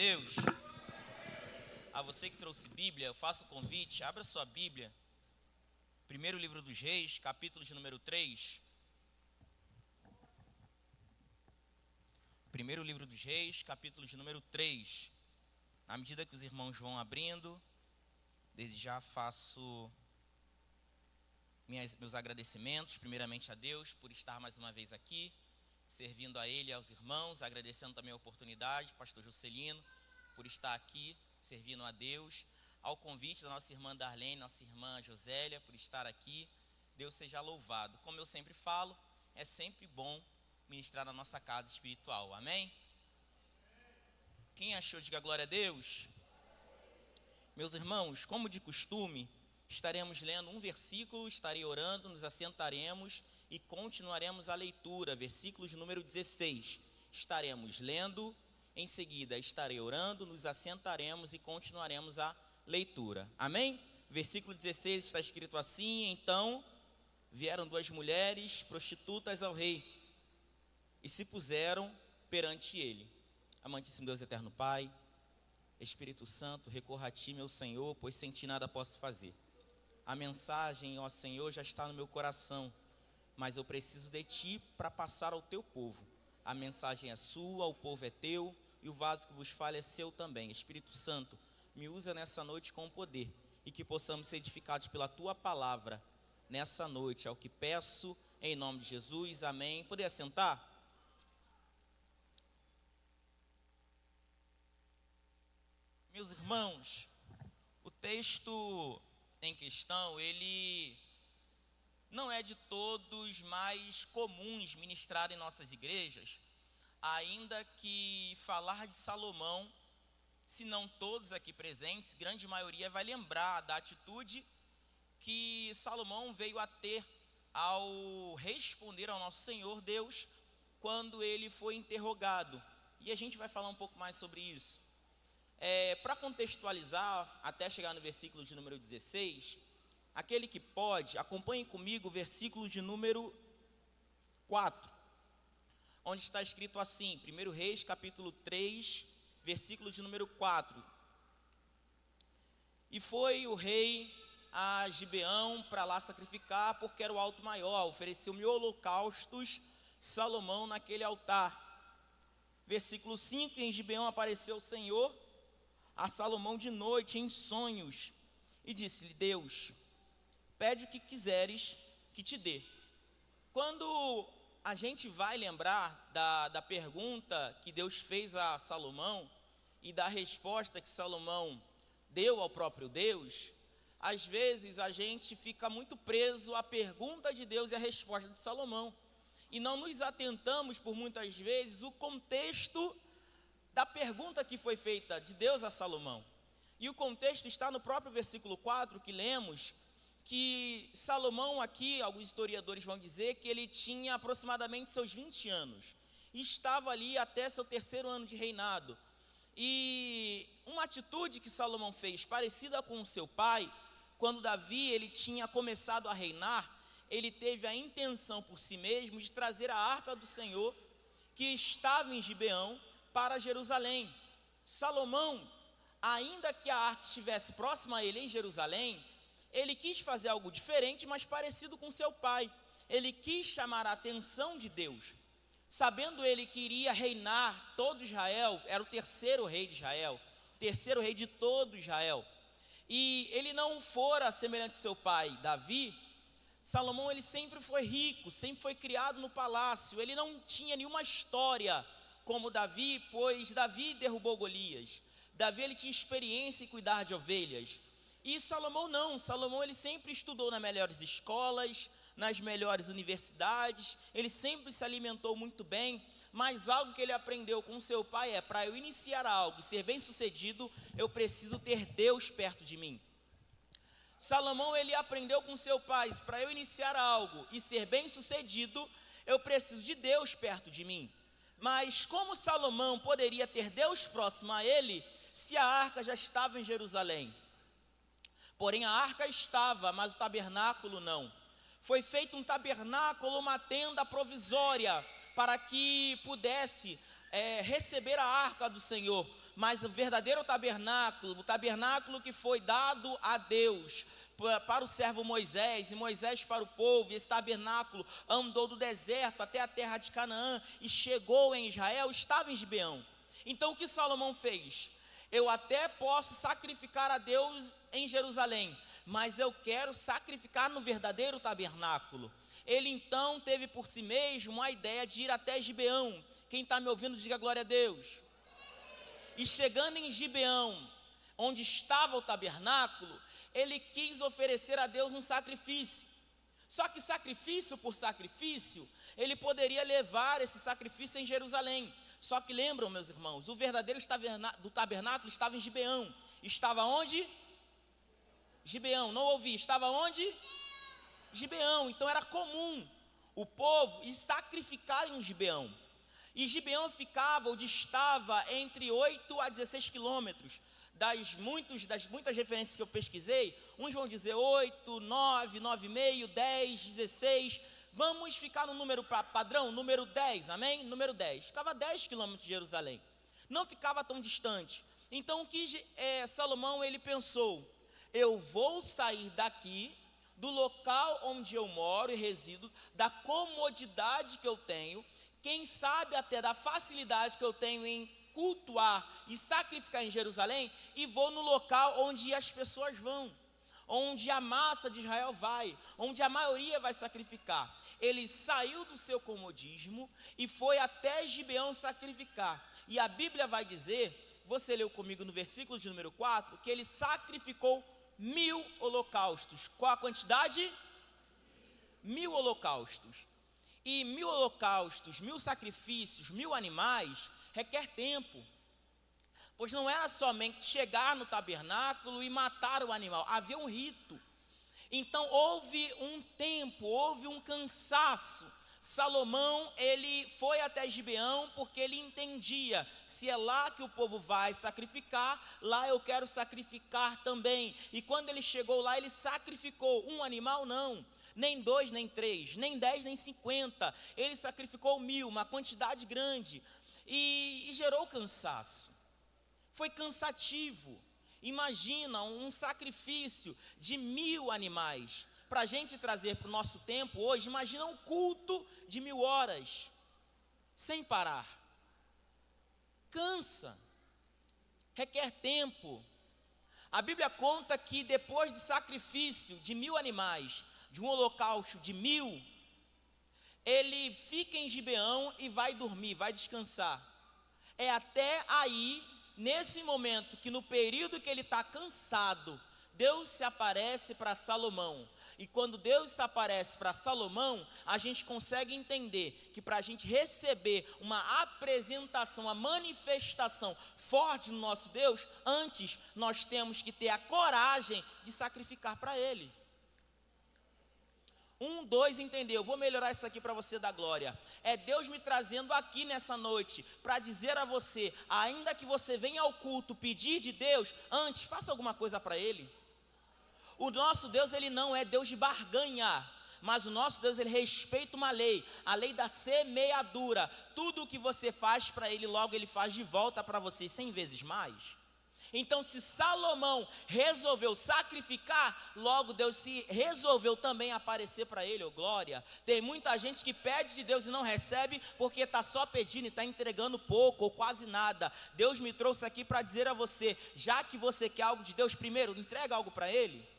Deus. A você que trouxe Bíblia, eu faço o convite, abra sua Bíblia. Primeiro livro dos Reis, capítulo de número 3. Primeiro livro dos Reis, capítulo de número 3. Na medida que os irmãos vão abrindo, desde já faço meus agradecimentos, primeiramente a Deus, por estar mais uma vez aqui, servindo a Ele e aos irmãos, agradecendo também a oportunidade, pastor Juscelino, por estar aqui, servindo a Deus, ao convite da nossa irmã Darlene, nossa irmã Josélia, por estar aqui. Deus seja louvado. Como eu sempre falo, é sempre bom ministrar na nossa casa espiritual, amém? Quem achou, diga glória a Deus. Meus irmãos, como de costume, estaremos lendo um versículo, estarei orando, nos assentaremos e continuaremos a leitura, versículo de número 16. Estaremos lendo, em seguida estarei orando, nos assentaremos e continuaremos a leitura, amém? Versículo 16 está escrito assim: então vieram duas mulheres prostitutas ao rei e se puseram perante ele. Amantíssimo Deus eterno Pai, Espírito Santo, recorra a Ti, meu Senhor, pois sem Ti nada posso fazer. A mensagem, ó Senhor, já está no meu coração, mas eu preciso de Ti para passar ao Teu povo. A mensagem é sua, o povo é Teu, e o vaso que vos fala é seu também. Espírito Santo, me usa nessa noite com poder, e que possamos ser edificados pela Tua palavra nessa noite. É o que peço, em nome de Jesus, amém. Poder assentar? Meus irmãos, o texto em questão, ele não é de todos mais comuns ministrar em nossas igrejas, ainda que falar de Salomão, se não todos aqui presentes, grande maioria vai lembrar da atitude que Salomão veio a ter ao responder ao nosso Senhor Deus, quando ele foi interrogado. E a gente vai falar um pouco mais sobre isso. Para contextualizar, até chegar no versículo de número 16, aquele que pode, acompanhe comigo o versículo de número 4, onde está escrito assim, 1 Reis, capítulo 3, versículo de número 4. E foi o rei a Gibeão para lá sacrificar, porque era o alto maior, ofereceu-me holocaustos Salomão naquele altar. Versículo 5, em Gibeão apareceu o Senhor a Salomão de noite em sonhos, e disse-lhe: Deus, pede o que quiseres que te dê. Quando a gente vai lembrar da pergunta que Deus fez a Salomão, e da resposta que Salomão deu ao próprio Deus, às vezes a gente fica muito preso à pergunta de Deus e à resposta de Salomão, e não nos atentamos por muitas vezes o contexto da pergunta que foi feita de Deus a Salomão. E o contexto está no próprio versículo 4 que lemos, que Salomão aqui, alguns historiadores vão dizer que ele tinha aproximadamente seus 20 anos, e estava ali até seu terceiro ano de reinado. E uma atitude que Salomão fez, parecida com o seu pai, quando Davi ele tinha começado a reinar, ele teve a intenção por si mesmo de trazer a arca do Senhor, que estava em Gibeão, para Jerusalém. Salomão, ainda que a arca estivesse próxima a ele em Jerusalém, ele quis fazer algo diferente, mas parecido com seu pai. Ele quis chamar a atenção de Deus, sabendo ele que iria reinar todo Israel, era o terceiro rei de Israel, o terceiro rei de todo Israel, e ele não fora semelhante ao seu pai Davi. Salomão ele sempre foi rico, sempre foi criado no palácio, ele não tinha nenhuma história como Davi, pois Davi derrubou Golias. Davi ele tinha experiência em cuidar de ovelhas. E Salomão não, Salomão ele sempre estudou nas melhores escolas, nas melhores universidades, ele sempre se alimentou muito bem, mas algo que ele aprendeu com seu pai é: para eu iniciar algo e ser bem sucedido, eu preciso ter Deus perto de mim. Salomão ele aprendeu com seu pai: para eu iniciar algo e ser bem sucedido, eu preciso de Deus perto de mim. Mas como Salomão poderia ter Deus próximo a ele, se a arca já estava em Jerusalém? Porém a arca estava, mas o tabernáculo não. Foi feito um tabernáculo, uma tenda provisória, para que pudesse receber a arca do Senhor. mas o verdadeiro tabernáculo, o tabernáculo que foi dado a Deus para o servo Moisés, e Moisés para o povo, e esse tabernáculo andou do deserto até a terra de Canaã, e chegou em Israel, estava em Gibeão. Então o que Salomão fez? Eu até posso sacrificar a Deus em Jerusalém, mas eu quero sacrificar no verdadeiro tabernáculo. Ele então teve por si mesmo a ideia de ir até Gibeão. Quem está me ouvindo, diga glória a Deus. E chegando em Gibeão, onde estava o tabernáculo, ele quis oferecer a Deus um sacrifício. Só que sacrifício por sacrifício, ele poderia levar esse sacrifício em Jerusalém. Só que lembram, meus irmãos, o verdadeiro do tabernáculo estava em Gibeão. Estava onde? Gibeão, não ouvi, estava onde? Gibeão. Então era comum o povo ir sacrificar em Gibeão. E Gibeão ficava ou distava entre 8 a 16 quilômetros. Das muitas referências que eu pesquisei, uns vão dizer 8, 9, 9,5, 10, 16. Vamos ficar no número padrão, número 10, amém? Número 10. Ficava 10 quilômetros de Jerusalém. Não ficava tão distante. Então o que Salomão ele pensou? Eu vou sair daqui, do local onde eu moro e resido, da comodidade que eu tenho, quem sabe até da facilidade que eu tenho em cultuar e sacrificar em Jerusalém, e vou no local onde as pessoas vão, onde a massa de Israel vai, onde a maioria vai sacrificar. Ele saiu do seu comodismo e foi até Gibeão sacrificar. E a Bíblia vai dizer, você leu comigo no versículo de número 4, que ele sacrificou 1000 holocaustos. Qual a quantidade? 1000 holocaustos. E 1000 holocaustos, 1000 sacrifícios, 1000 animais, requer tempo. Pois não era somente chegar no tabernáculo e matar o animal, havia um rito. Então houve um tempo, houve um cansaço. Salomão, ele foi até Gibeão porque ele entendia, se é lá que o povo vai sacrificar, lá eu quero sacrificar também. E quando ele chegou lá, ele sacrificou um animal, não, nem 2, nem 3, nem 10, nem 50. Ele sacrificou 1000, uma quantidade grande, e gerou cansaço. Foi cansativo. Imagina um sacrifício de 1000 animais. Para a gente trazer para o nosso tempo hoje, imagina um culto de 1000 horas, sem parar. Cansa, requer tempo. A Bíblia conta que depois do sacrifício de 1000 animais, de um holocausto de 1000, ele fica em Gibeão e vai dormir, vai descansar. É até aí, nesse momento, que no período que ele está cansado, Deus se aparece para Salomão. E quando Deus se aparece para Salomão, a gente consegue entender que para a gente receber uma apresentação, uma manifestação forte no nosso Deus, antes nós temos que ter a coragem de sacrificar para Ele. 1, 2, entendeu? Vou melhorar isso aqui para você dar glória. É Deus me trazendo aqui nessa noite para dizer a você, ainda que você venha ao culto pedir de Deus, antes faça alguma coisa para Ele. O nosso Deus, ele não é Deus de barganha, mas o nosso Deus, ele respeita uma lei, a lei da semeadura. Tudo o que você faz para Ele, logo Ele faz de volta para você 100 vezes mais. Então, se Salomão resolveu sacrificar, logo Deus se resolveu também aparecer para ele, glória. Tem muita gente que pede de Deus e não recebe, porque está só pedindo e está entregando pouco ou quase nada. Deus me trouxe aqui para dizer a você, já que você quer algo de Deus, primeiro, entrega algo para Ele.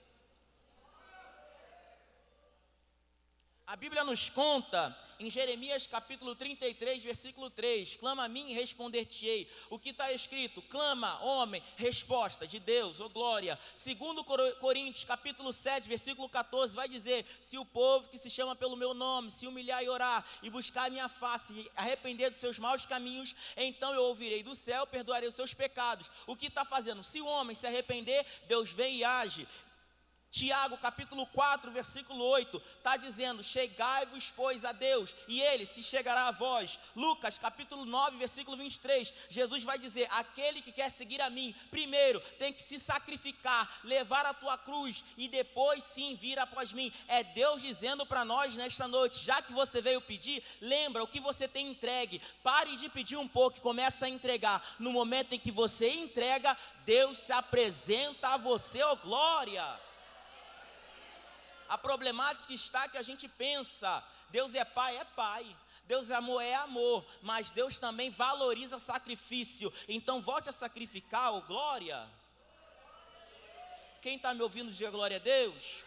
A Bíblia nos conta, em Jeremias capítulo 33, versículo 3, clama a mim e responder-te-ei. O que está escrito? Clama, homem, resposta de Deus, glória. Segundo Coríntios capítulo 7, versículo 14, vai dizer, se o povo que se chama pelo meu nome, se humilhar e orar, e buscar a minha face, e arrepender dos seus maus caminhos, então eu ouvirei do céu, perdoarei os seus pecados. O que está fazendo? Se o homem se arrepender, Deus vem e age. Tiago, capítulo 4, versículo 8, está dizendo: chegai-vos, pois, a Deus, e Ele se chegará a vós. Lucas, capítulo 9, versículo 23, Jesus vai dizer: aquele que quer seguir a mim, primeiro tem que se sacrificar, levar a tua cruz, e depois sim vir após mim. É Deus dizendo para nós nesta noite: já que você veio pedir, lembra o que você tem entregue. Pare de pedir um pouco e começa a entregar. No momento em que você entrega, Deus se apresenta a você, ó glória. A problemática está que a gente pensa: Deus é pai, Deus é amor, mas Deus também valoriza sacrifício. Então volte a sacrificar, ó glória. Quem está me ouvindo, diga glória a Deus.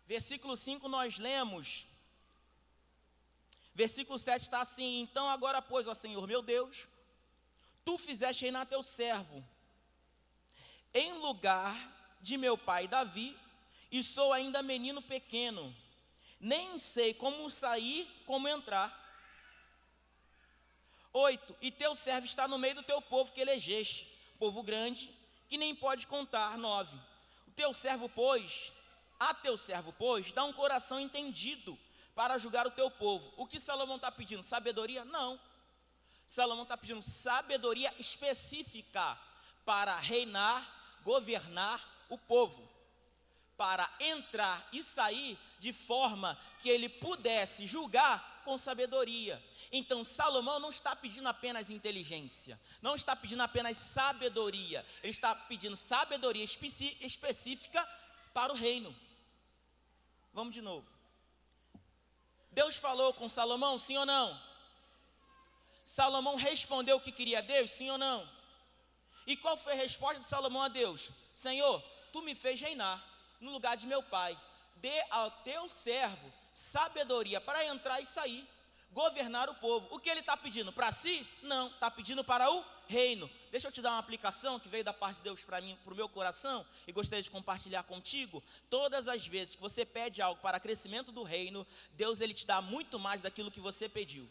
Versículo 5 nós lemos, versículo 7 está assim: então agora, pois, ó Senhor meu Deus, tu fizeste reinar teu servo em lugar de meu pai Davi, e sou ainda menino pequeno, nem sei como sair, como entrar. 8, e teu servo está no meio do teu povo que elegeste, povo grande, que nem pode contar. 9, a teu servo, pois, dá um coração entendido para julgar o teu povo. O que Salomão está pedindo? Sabedoria? Não. Salomão está pedindo sabedoria específica para reinar, governar o povo, para entrar e sair de forma que ele pudesse julgar com sabedoria. Então Salomão não está pedindo apenas inteligência, não está pedindo apenas sabedoria, ele está pedindo sabedoria específica para o reino. Vamos de novo. Deus falou com Salomão, sim ou não? Salomão respondeu o que queria a Deus, sim ou não? E qual foi a resposta de Salomão a Deus? Senhor, tu me fez reinar no lugar de meu pai. Dê ao teu servo sabedoria para entrar e sair, governar o povo. O que ele está pedindo? Para si? Não, está pedindo para o reino. Deixa eu te dar uma aplicação que veio da parte de Deus para mim, para o meu coração, e gostaria de compartilhar contigo. Todas as vezes que você pede algo para crescimento do reino, Deus ele te dá muito mais daquilo que você pediu.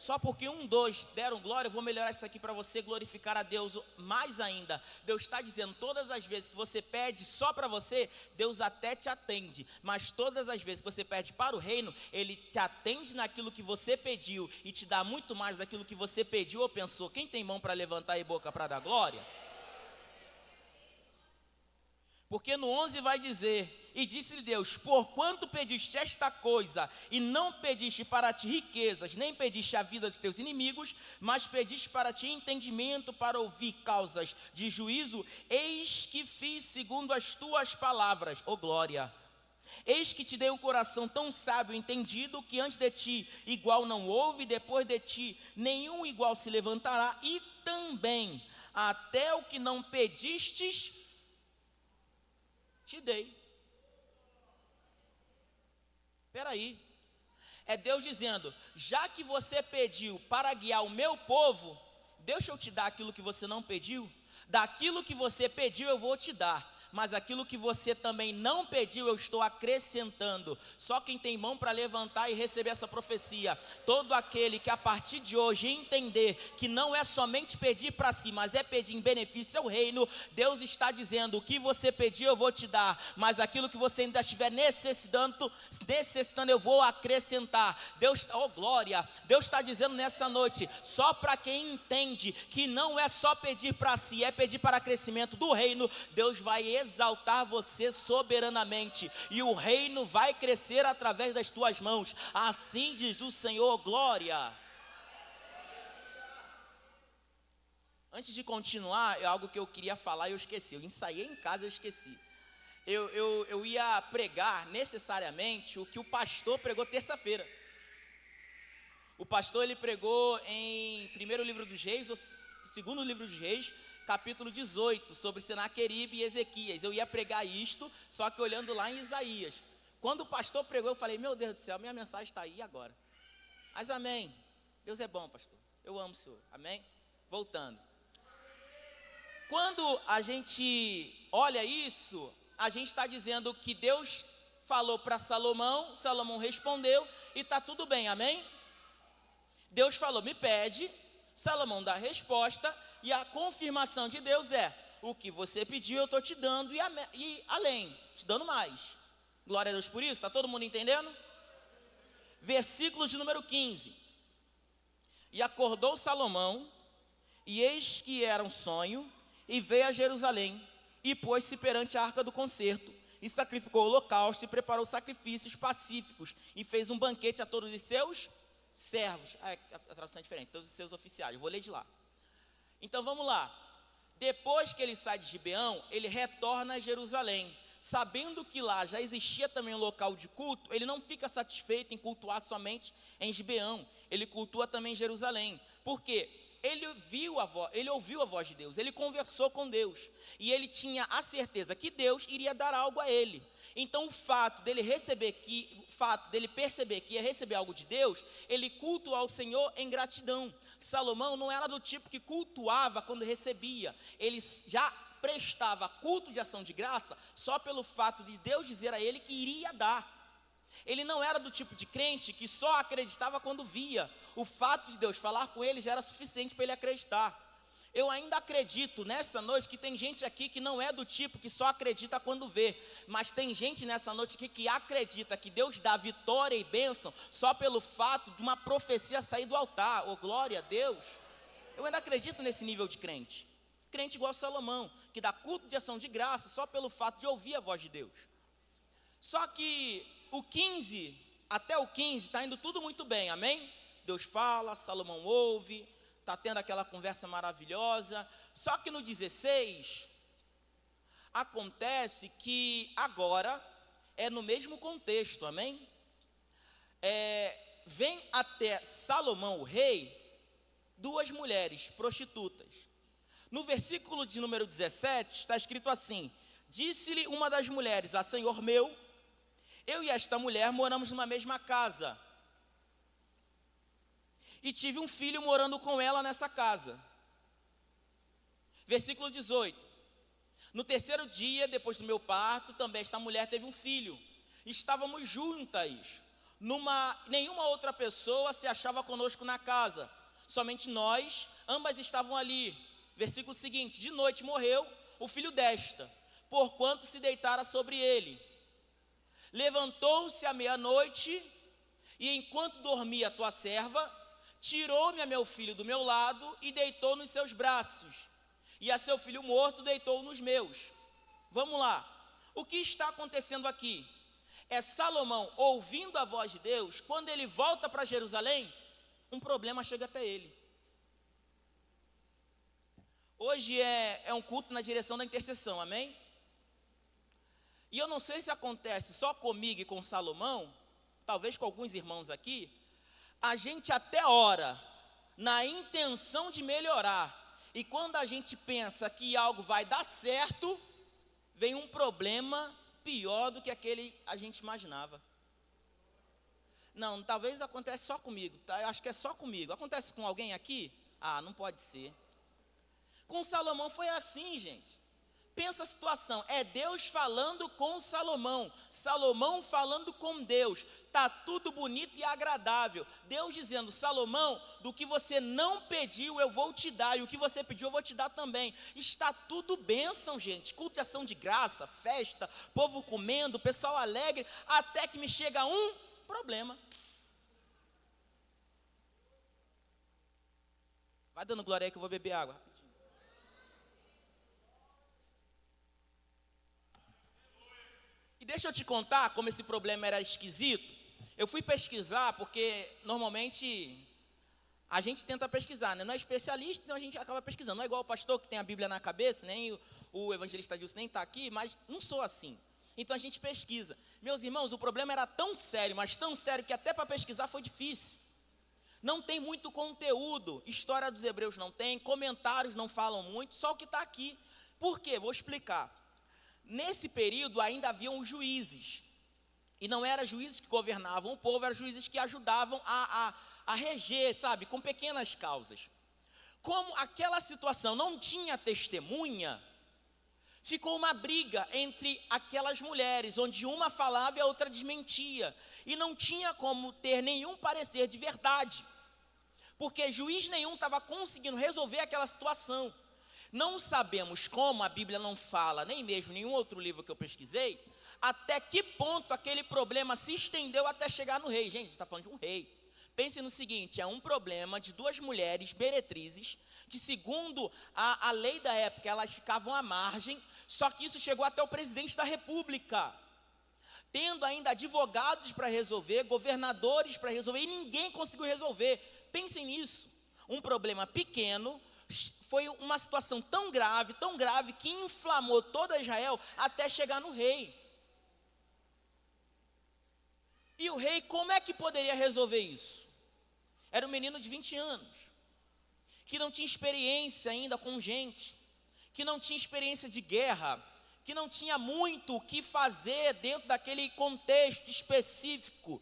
Só porque 1, 2 deram glória, eu vou melhorar isso aqui para você glorificar a Deus mais ainda. Deus está dizendo: todas as vezes que você pede só para você, Deus até te atende. Mas todas as vezes que você pede para o reino, Ele te atende naquilo que você pediu e te dá muito mais daquilo que você pediu ou pensou. Quem tem mão para levantar e boca para dar glória? Porque no 11 vai dizer: e disse-lhe Deus: porquanto pediste esta coisa, e não pediste para ti riquezas, nem pediste a vida dos teus inimigos, mas pediste para ti entendimento para ouvir causas de juízo, eis que fiz segundo as tuas palavras, ó glória. Eis que te dei um coração tão sábio e entendido, que antes de ti igual não houve, depois de ti nenhum igual se levantará, e também até o que não pedistes te dei. Espera aí, é Deus dizendo: já que você pediu para guiar o meu povo, deixa eu te dar aquilo que você não pediu. Daquilo que você pediu eu vou te dar, mas aquilo que você também não pediu, eu estou acrescentando. Só quem tem mão para levantar e receber essa profecia, todo aquele que a partir de hoje entender que não é somente pedir para si, mas é pedir em benefício ao reino, Deus está dizendo: o que você pediu eu vou te dar, mas aquilo que você ainda estiver necessitando eu vou acrescentar. Deus, oh glória, Deus está dizendo nessa noite, só para quem entende que não é só pedir para si, é pedir para crescimento do reino, Deus vai exaltar você soberanamente, e o reino vai crescer através das tuas mãos. Assim diz o Senhor, glória. Antes de continuar, é algo que eu queria falar e eu esqueci. Eu ensaiei em casa e eu esqueci. Eu ia pregar necessariamente o que o pastor pregou terça-feira. O pastor ele pregou em primeiro livro dos reis, ou segundo livro dos reis, capítulo 18, sobre Senaqueribe e Ezequias. Eu ia pregar isto, só que olhando lá em Isaías. Quando o pastor pregou, eu falei: meu Deus do céu, minha mensagem está aí agora. Mas amém, Deus é bom, pastor, eu amo o Senhor, amém? Voltando. Quando a gente olha isso, a gente está dizendo que Deus falou para Salomão, Salomão respondeu e está tudo bem, amém? Deus falou: me pede, Salomão dá a resposta, e a confirmação de Deus é: o que você pediu eu estou te dando e além, te dando mais. Glória a Deus por isso, está todo mundo entendendo? Versículo de número 15. E acordou Salomão, e eis que era um sonho, e veio a Jerusalém, e pôs-se perante a arca do concerto, e sacrificou o holocausto, e preparou sacrifícios pacíficos, e fez um banquete a todos os seus servos. A tradução é diferente, todos os seus oficiais, eu vou ler de lá. Então vamos lá. Depois que ele sai de Gibeão, ele retorna a Jerusalém. Sabendo que lá já existia também um local de culto, ele não fica satisfeito em cultuar somente em Gibeão, ele cultua também em Jerusalém. Por quê? Ele ouviu a voz de Deus, ele conversou com Deus, e ele tinha a certeza que Deus iria dar algo a ele. Então o fato dele perceber que ia receber algo de Deus, ele cultuou ao Senhor em gratidão. Salomão não era do tipo que cultuava quando recebia, ele já prestava culto de ação de graça só pelo fato de Deus dizer a ele que iria dar. Ele não era do tipo de crente que só acreditava quando via. O fato de Deus falar com ele já era suficiente para ele acreditar. Eu ainda acredito nessa noite que tem gente aqui que não é do tipo que só acredita quando vê, mas tem gente nessa noite aqui que acredita que Deus dá vitória e bênção só pelo fato de uma profecia sair do altar. Oh, glória a Deus! Eu ainda acredito nesse nível de crente. Crente igual Salomão, que dá culto de ação de graça só pelo fato de ouvir a voz de Deus. Só que o 15, até o 15, está indo tudo muito bem, amém? Deus fala, Salomão ouve, está tendo aquela conversa maravilhosa. Só que no 16, acontece que agora é no mesmo contexto, amém? Vem até Salomão, o rei, duas mulheres prostitutas. No versículo de número 17, está escrito assim: disse-lhe uma das mulheres: a Senhor meu, eu e esta mulher moramos numa mesma casa, e tive um filho morando com ela nessa casa. Versículo 18: no terceiro dia, depois do meu parto, também esta mulher teve um filho. Estávamos juntas, nenhuma outra pessoa se achava conosco na casa, somente nós, ambas estavam ali. Versículo seguinte: de noite morreu o filho desta, porquanto se deitara sobre ele. Levantou-se à meia-noite, e enquanto dormia a tua serva, tirou-me a meu filho do meu lado e deitou nos seus braços, e a seu filho morto deitou nos meus. Vamos lá, o que está acontecendo aqui? É Salomão ouvindo a voz de Deus. Quando ele volta para Jerusalém, um problema chega até ele. Hoje é um culto na direção da intercessão, amém? E eu não sei se acontece só comigo e com Salomão, talvez com alguns irmãos aqui, a gente até ora na intenção de melhorar, e quando a gente pensa que algo vai dar certo, vem um problema pior do que aquele a gente imaginava. Não, talvez acontece só comigo, tá? Eu acho que é só comigo. Acontece com alguém aqui? Ah, não pode ser. Com Salomão foi assim, gente. Pensa a situação, é Deus falando com Salomão, Salomão falando com Deus, está tudo bonito e agradável. Deus dizendo: Salomão, do que você não pediu eu vou te dar, e o que você pediu eu vou te dar também. Está tudo bênção, gente, culto de ação de graça, festa, povo comendo, pessoal alegre, até que me chega um problema. Vai dando glória aí que eu vou beber água. E deixa eu te contar como esse problema era esquisito. Eu fui pesquisar, porque normalmente a gente tenta pesquisar, né? Não é especialista, então a gente acaba pesquisando. Não é igual o pastor que tem a Bíblia na cabeça, nem o evangelista Dilson nem está aqui, mas não sou assim. Então a gente pesquisa. Meus irmãos, o problema era tão sério, mas tão sério que até para pesquisar foi difícil. Não tem muito conteúdo, história dos hebreus não tem, comentários não falam muito, só o que está aqui. Por quê? Vou explicar. Nesse período ainda haviam os juízes, e não eram juízes que governavam o povo, eram juízes que ajudavam a reger, sabe, com pequenas causas. Como aquela situação não tinha testemunha, ficou uma briga entre aquelas mulheres, onde uma falava e a outra desmentia, e não tinha como ter nenhum parecer de verdade, porque juiz nenhum estava conseguindo resolver aquela situação. Não sabemos como, a Bíblia não fala, nem mesmo nenhum outro livro que eu pesquisei, até que ponto aquele problema se estendeu até chegar no rei. Gente, a gente está falando de um rei. Pense no seguinte, é um problema de duas mulheres meretrizes, que segundo a lei da época, elas ficavam à margem, só que isso chegou até o presidente da república, tendo ainda advogados para resolver, governadores para resolver, e ninguém conseguiu resolver. Pensem nisso, um problema pequeno, foi uma situação tão grave, que inflamou toda Israel até chegar no rei. E o rei, como é que poderia resolver isso? Era um menino de 20 anos, que não tinha experiência ainda com gente, que não tinha experiência de guerra, que não tinha muito o que fazer dentro daquele contexto específico.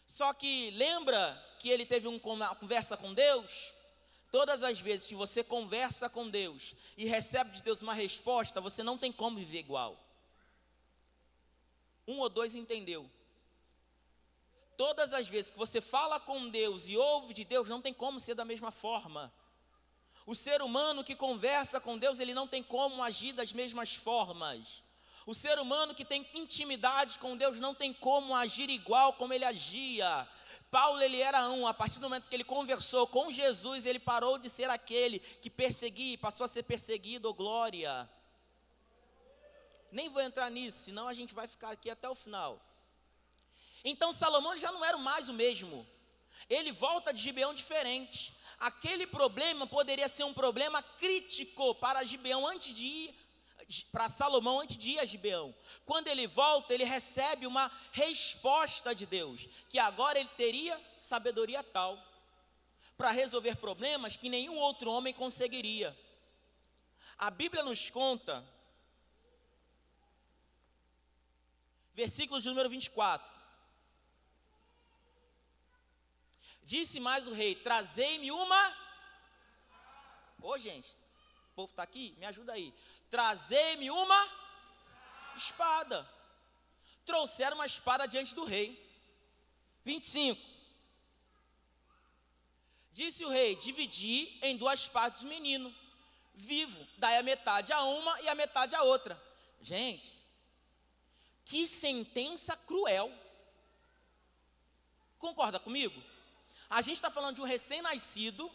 Só que lembra que ele teve uma conversa com Deus? Todas as vezes que você conversa com Deus e recebe de Deus uma resposta, você não tem como viver igual. Um ou dois entendeu. Todas as vezes que você fala com Deus e ouve de Deus, não tem como ser da mesma forma. O ser humano que conversa com Deus, ele não tem como agir das mesmas formas. O ser humano que tem intimidade com Deus não tem como agir igual como ele agia. Paulo, ele era a partir do momento que ele conversou com Jesus, ele parou de ser aquele que perseguia e passou a ser perseguido, glória. Nem vou entrar nisso, senão a gente vai ficar aqui até o final. Então Salomão já não era mais o mesmo. Ele volta de Gibeão diferente. Aquele problema poderia ser um problema crítico para Gibeão antes de ir, para Salomão antes de ir a Gibeão. Quando ele volta, ele recebe uma resposta de Deus, que agora ele teria sabedoria tal para resolver problemas que nenhum outro homem conseguiria. A Bíblia nos conta, versículo de número 24. Disse mais o rei: trazei-me uma... Ô gente, o povo está aqui? Me ajuda aí. Trazei-me uma espada. Trouxeram uma espada diante do rei. 25. Disse o rei: dividi em duas partes o menino vivo, dai a metade a uma e a metade a outra. Gente, que sentença cruel. Concorda comigo? A gente está falando de um recém-nascido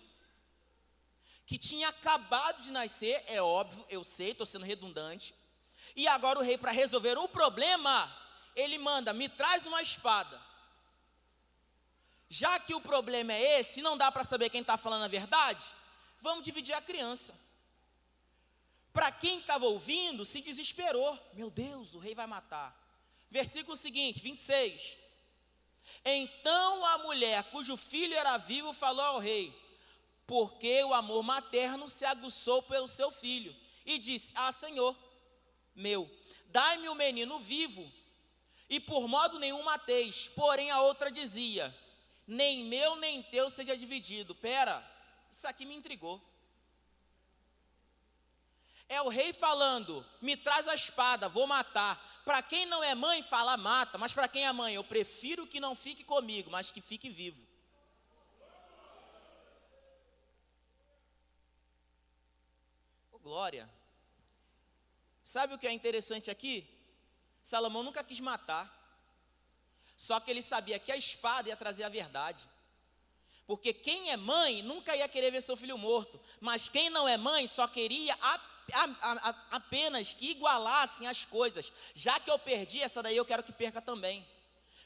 que tinha acabado de nascer, é óbvio, eu sei, estou sendo redundante. E agora o rei, para resolver o problema, ele manda: me traz uma espada. Já que o problema é esse, não dá para saber quem está falando a verdade, vamos dividir a criança. Para quem estava ouvindo, se desesperou. Meu Deus, o rei vai matar. Versículo seguinte, 26. Então a mulher cujo filho era vivo falou ao rei, porque o amor materno se aguçou pelo seu filho, e disse: ah, Senhor meu, dai-me o menino vivo, e por modo nenhum mateis. Porém a outra dizia: nem meu nem teu seja dividido. Pera, isso aqui me intrigou. É o rei falando: me traz a espada, vou matar. Para quem não é mãe, fala mata, mas para quem é mãe, eu prefiro que não fique comigo, mas que fique vivo. Oh, glória. Sabe o que é interessante aqui? Salomão nunca quis matar, só que ele sabia que a espada ia trazer a verdade. Porque quem é mãe nunca ia querer ver seu filho morto, mas quem não é mãe só queria apenas que igualassem as coisas. Já que eu perdi, essa daí eu quero que perca também.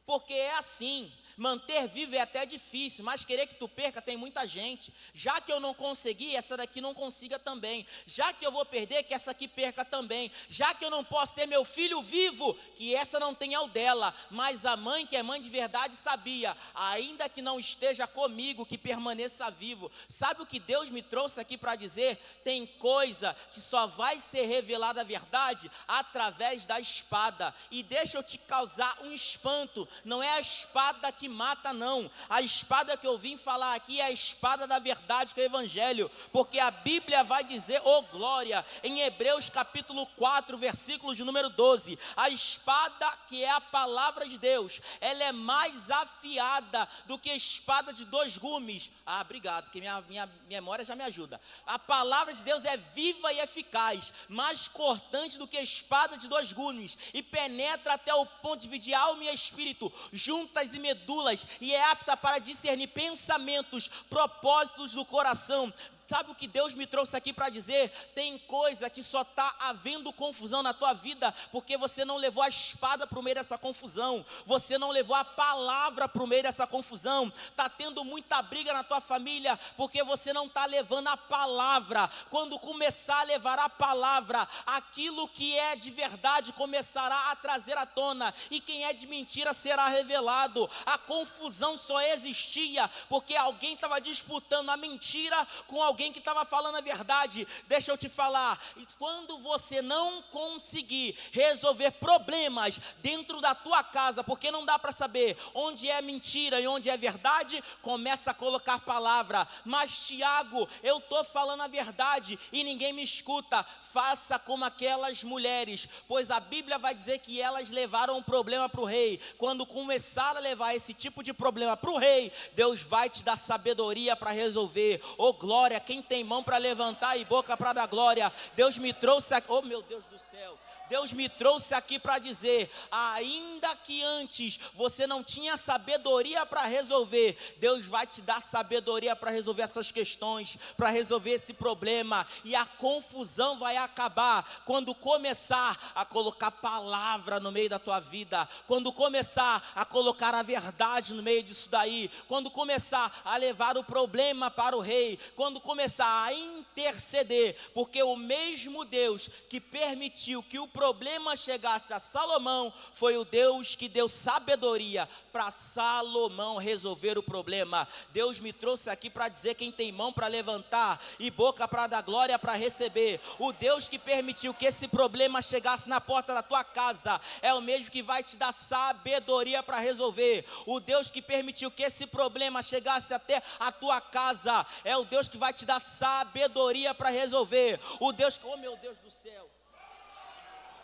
Porque é assim, manter vivo é até difícil, mas querer que tu perca tem muita gente. Já que eu não consegui, essa daqui não consiga também. Já que eu vou perder, que essa aqui perca também. Já que eu não posso ter meu filho vivo, que essa não tenha o dela. Mas a mãe, que é mãe de verdade, sabia: ainda que não esteja comigo, que permaneça vivo. Sabe o que Deus me trouxe aqui para dizer? Tem coisa que só vai ser revelada a verdade através da espada. E deixa eu te causar um espanto: não é a espada que que mata, não. A espada que eu vim falar aqui é a espada da verdade, que é o Evangelho, porque a Bíblia vai dizer, glória, em Hebreus capítulo 4, versículo de número 12, a espada que é a palavra de Deus, ela é mais afiada do que a espada de dois gumes. Obrigado, porque minha memória já me ajuda. A palavra de Deus é viva e eficaz, mais cortante do que a espada de dois gumes, e penetra até o ponto de dividir alma e espírito, juntas e medulas, e é apta para discernir pensamentos, propósitos do coração. Sabe o que Deus me trouxe aqui para dizer? Tem coisa que só está havendo confusão na tua vida, porque você não levou a espada para o meio dessa confusão, você não levou a palavra para o meio dessa confusão. Está tendo muita briga na tua família, porque você não está levando a palavra. Quando começar a levar a palavra, aquilo que é de verdade começará a trazer à tona, e quem é de mentira será revelado. A confusão só existia porque alguém estava disputando a mentira com alguém que estava falando a verdade. Deixa eu te falar, quando você não conseguir resolver problemas dentro da tua casa, porque não dá para saber onde é mentira e onde é verdade, começa a colocar palavra. Mas Tiago, eu estou falando a verdade e ninguém me escuta. Faça como aquelas mulheres, pois a Bíblia vai dizer que elas levaram um problema para o rei. Quando começar a levar esse tipo de problema para o rei, Deus vai te dar sabedoria para resolver. Glória, quem tem mão para levantar e boca para dar glória. Deus me trouxe aqui, meu Deus do céu, Deus me trouxe aqui para dizer, ainda que antes você não tinha sabedoria para resolver, Deus vai te dar sabedoria para resolver essas questões, para resolver esse problema, e a confusão vai acabar quando começar a colocar palavra no meio da tua vida, quando começar a colocar a verdade no meio disso daí, quando começar a levar o problema para o rei, quando começar a interceder, porque o mesmo Deus que permitiu que o problema chegasse a Salomão, foi o Deus que deu sabedoria para Salomão resolver o problema. Deus me trouxe aqui para dizer, quem tem mão para levantar e boca para dar glória para receber, o Deus que permitiu que esse problema chegasse na porta da tua casa, é o mesmo que vai te dar sabedoria para resolver. O Deus que permitiu que esse problema chegasse até a tua casa, é o Deus que vai te dar sabedoria para resolver. O Deus, meu Deus do céu,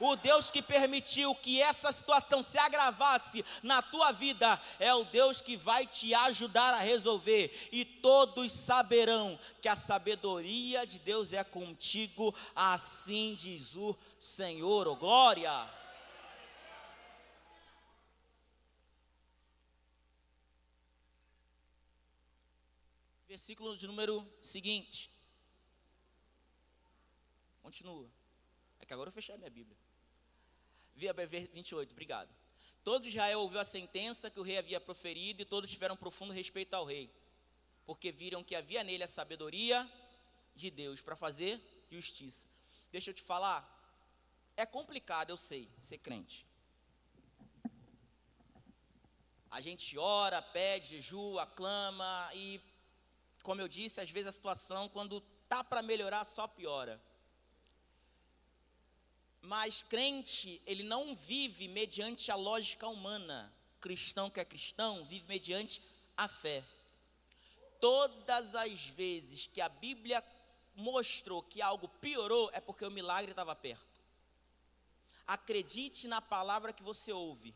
o Deus que permitiu que essa situação se agravasse na tua vida, é o Deus que vai te ajudar a resolver. E todos saberão que a sabedoria de Deus é contigo, assim diz o Senhor. Glória! Versículo de número seguinte. Continua. É que agora eu fechei a minha Bíblia. 28, obrigado. Todo Israel ouviu a sentença que o rei havia proferido, e todos tiveram profundo respeito ao rei, porque viram que havia nele a sabedoria de Deus para fazer justiça. Deixa eu te falar, é complicado, eu sei, ser crente. A gente ora, pede, jejua, clama, e como eu disse, às vezes a situação, quando tá para melhorar, só piora. Mas crente, ele não vive mediante a lógica humana. Cristão que é cristão, vive mediante a fé. Todas as vezes que a Bíblia mostrou que algo piorou, é porque o milagre estava perto. Acredite na palavra que você ouve.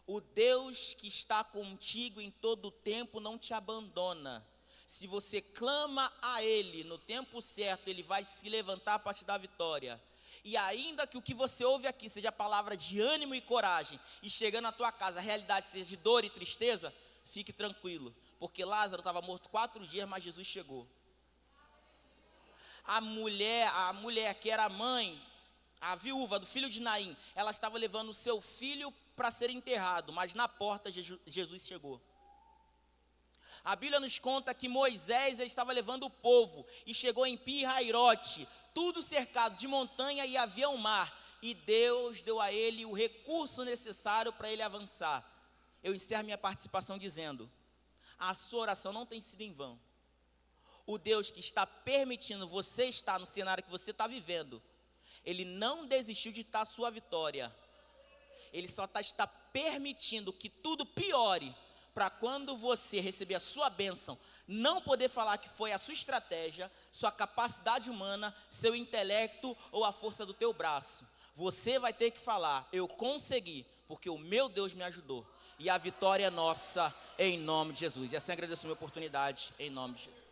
O Deus que está contigo em todo o tempo não te abandona. Se você clama a Ele no tempo certo, Ele vai se levantar para te dar vitória. E ainda que o que você ouve aqui seja palavra de ânimo e coragem, e chegando na tua casa a realidade seja de dor e tristeza, fique tranquilo, porque Lázaro estava morto 4 dias, mas Jesus chegou. A mulher que era mãe, a viúva do filho de Naim, ela estava levando o seu filho para ser enterrado, mas na porta Jesus chegou. A Bíblia nos conta que Moisés estava levando o povo e chegou em Pi-Hairote, tudo cercado de montanha e havia um mar, e Deus deu a ele o recurso necessário para ele avançar. Eu encerro minha participação dizendo, a sua oração não tem sido em vão. O Deus que está permitindo você estar no cenário que você está vivendo, Ele não desistiu de dar a sua vitória. Ele só está permitindo que tudo piore, para quando você receber a sua bênção, não poder falar que foi a sua estratégia, sua capacidade humana, seu intelecto ou a força do teu braço. Você vai ter que falar: eu consegui, porque o meu Deus me ajudou. E a vitória é nossa, em nome de Jesus. E assim agradeço a minha oportunidade, em nome de Jesus.